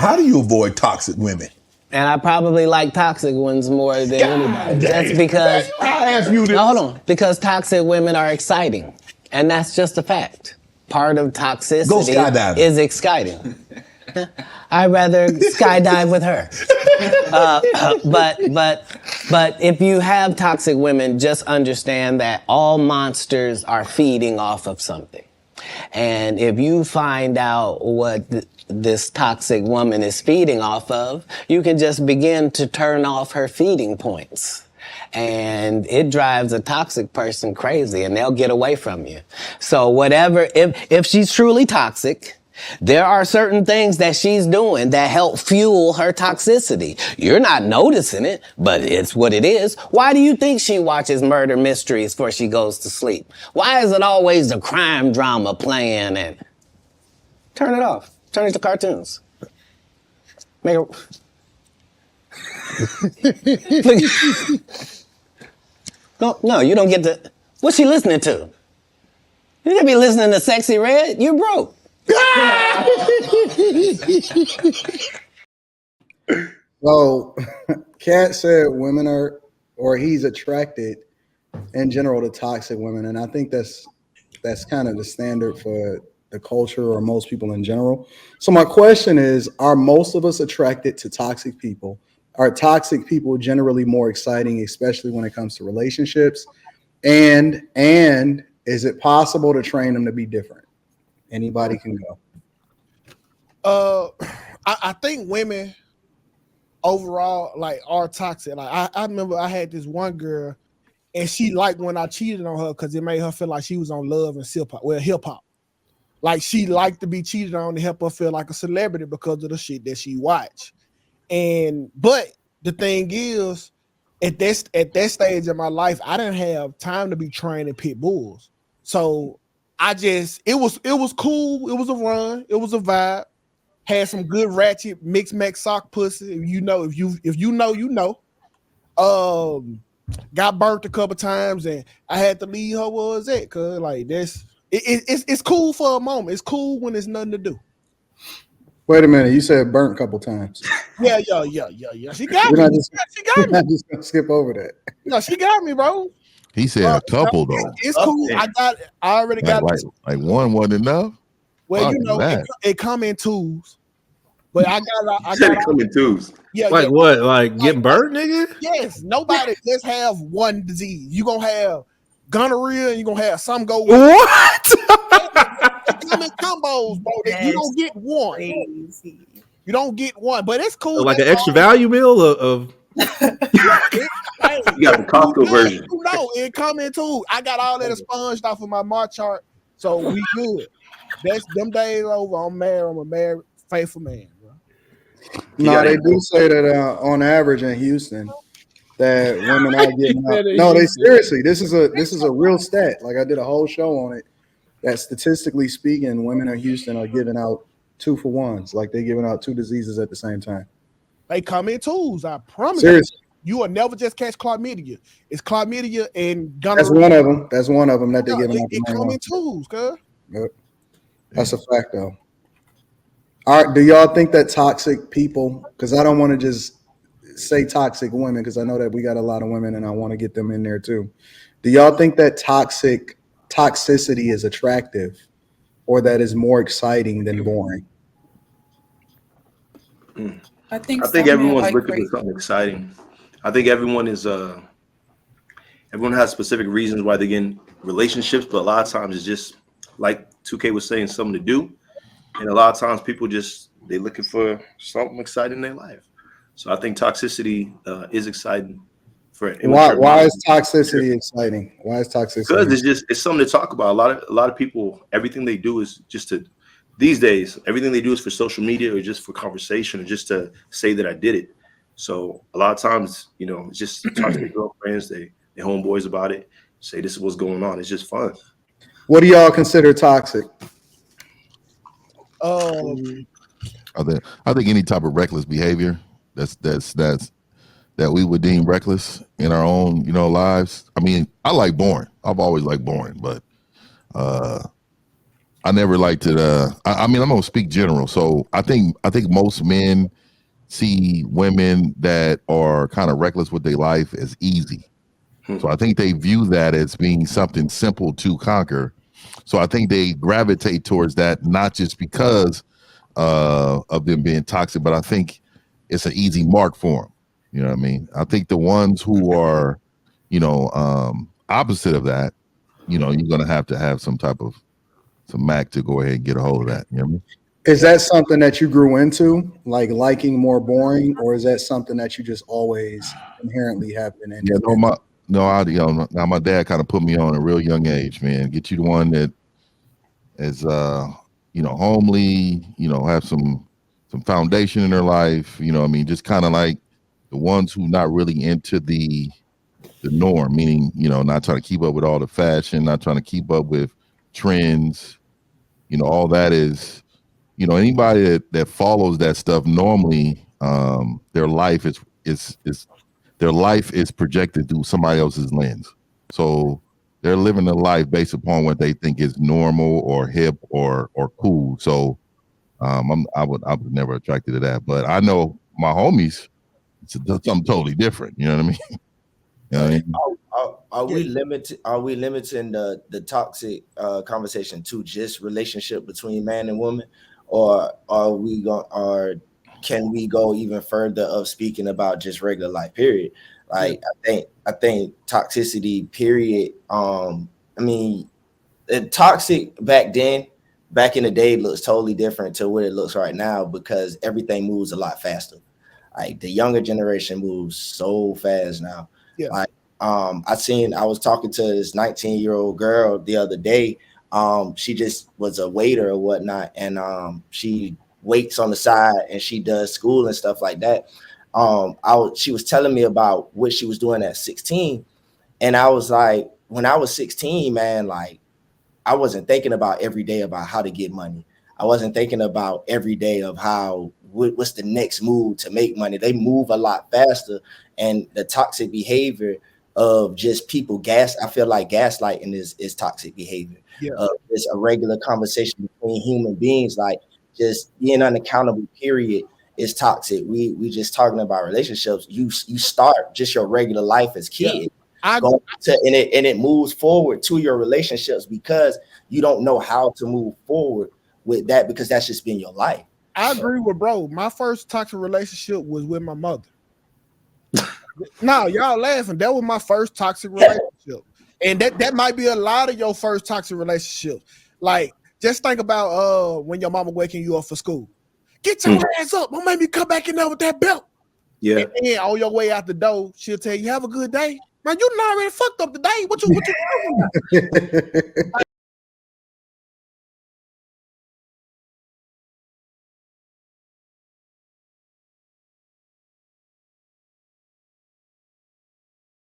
how do you avoid toxic women? And I probably like toxic ones more than anybody. That's because I asked you this. hold on, because toxic women are exciting, and that's just a fact. Part of toxicity is exciting. I'd rather skydive with her. But if you have toxic women, just understand that all monsters are feeding off of something. And if you find out what this toxic woman is feeding off of, you can just begin to turn off her feeding points. And it drives a toxic person crazy, and they'll get away from you. So whatever, if she's truly toxic, there are certain things that she's doing that help fuel her toxicity. You're not noticing it, but it's what it is. Why do you think she watches murder mysteries before she goes to sleep? Why is it always the crime drama playing? And turn it off. Turn it to cartoons. Make it. No, you don't get to. What's she listening to? You gotta be listening to Sexy Red. You're broke. So, Katt said women are, or he's attracted in general to toxic women, and I think that's kind of the standard for the culture or most people in general. So my question is, are most of us attracted to toxic people? Are toxic people generally more exciting, especially when it comes to relationships? And is it possible to train them to be different? Anybody can go. I think women overall like are toxic. Like I remember I had this one girl, and she liked when I cheated on her because it made her feel like she was on Love and hip hop. Like she liked to be cheated on to help her feel like a celebrity because of the shit that she watched. But the thing is, at that stage of my life, I didn't have time to be training pit bulls. So it was cool. It was a run. It was a vibe. Had some good ratchet mixed max sock pussy. If you know. Got burnt a couple times, and I had to leave her where it's at, cause like this, it's cool for a moment. It's cool when there's nothing to do. Wait a minute, you said burnt a couple times. Yeah. She got me. She got me. I'm just gonna skip over that. No, she got me, bro. He said a couple though. It's cool. I already got like one wasn't enough. Well, it come in twos. But I got it come in twos. Yeah. Like what? Like get burnt, nigga? Yes. Nobody just have one disease. You gonna have gonorrhea, and you gonna have some go with what? Come in combos, bro. You don't get one. Crazy. You don't get one, but it's cool. Like an extra value meal of. You got the Costco version. No, it come in too. I got all that expunged off of my March chart, so we good. That's them days over. I'm married. I'm a married, faithful man, bro. No, they do say that on average in Houston that women are getting out. No, they seriously. This is a real stat. Like I did a whole show on it. That statistically speaking, women in Houston are giving out 2-for-1s. Like they're giving out 2 diseases at the same time. They come in twos. I promise. Seriously. You will never just catch chlamydia. It's chlamydia and gonorrhea. That's one of them that they're giving out. It come in twos, cuz. Yep. That's a fact, though. All right, do y'all think that toxic people? Because I don't want to just say toxic women, because I know that we got a lot of women, and I want to get them in there too. Do y'all think that toxicity is attractive, or that is more exciting than boring? I think everyone's looking for something exciting. I think everyone has specific reasons why they get in relationships, but a lot of times it's just like 2K was saying, something to do. And a lot of times people they're looking for something exciting in their life. So I think toxicity is exciting. Why is toxicity exciting? Why is toxicity? Because it's something to talk about. A lot of people, everything they do is these days, everything they do is for social media or just for conversation or just to say that I did it. So a lot of times, it's just talk to their girlfriends, their homeboys about it, say this is what's going on. It's just fun. What do y'all consider toxic? I think any type of reckless behavior that we would deem reckless in our own, I mean, I like boring. I've always liked boring, but I I never liked it. I mean, I'm gonna speak general. So I think most men see women that are kind of reckless with their life as easy. So I think they view that as being something simple to conquer. So I think they gravitate towards that, not just because of them being toxic, but I think it's an easy mark for them. You know what I mean? I think the ones who are, opposite of that, you're going to have some type of some Mac to go ahead and get a hold of that. You know what I mean? Is that something that you grew into, like liking more boring, or is that something that you just always inherently have been into? Yeah, now my dad kind of put me on at a real young age, man. Get you the one that is, homely, have some foundation in their life. You know what I mean? Just kind of like the ones who not really into the norm, meaning, not trying to keep up with all the fashion, not trying to keep up with trends. All that is, anybody that follows that stuff normally, their life is projected through somebody else's lens. So they're living a life based upon what they think is normal or hip or cool. So I was never attracted to that. But I know my homies, it's something totally different. You know what I mean? You know what I mean? Are we limiting the toxic conversation to just relationship between man and woman, or can we go even further of speaking about just regular life period? Like I think toxicity period. I mean, toxic back in the day looks totally different to what it looks right now, because everything moves a lot faster. Like the younger generation moves so fast now. Yeah. Like I was talking to this 19-year-old girl the other day. She just was a waiter or whatnot, and she waits on the side and she does school and stuff like that. She was telling me about what she was doing at 16, and I was like, when I was 16, man, like I wasn't thinking about every day about how to get money. I wasn't thinking about every day of what's the next move to make money. They move a lot faster, and the toxic behavior of just people I feel like gaslighting is toxic behavior. Yeah. It's a regular conversation between human beings, like just being unaccountable, period, is toxic. We just talking about relationships. You start just your regular life as kids. Yeah. And it moves forward to your relationships, because you don't know how to move forward with that, because that's just been your life. I agree with bro. My first toxic relationship was with my mother. No, y'all laughing. That was my first toxic relationship. And that might be a lot of your first toxic relationships. Like, just think about when your mama waking you up for school. Get your ass up. Don't make me come back in there with that belt. Yeah. And then on your way out the door, she'll tell you, have a good day. Man, you already fucked up the day. What you talking about?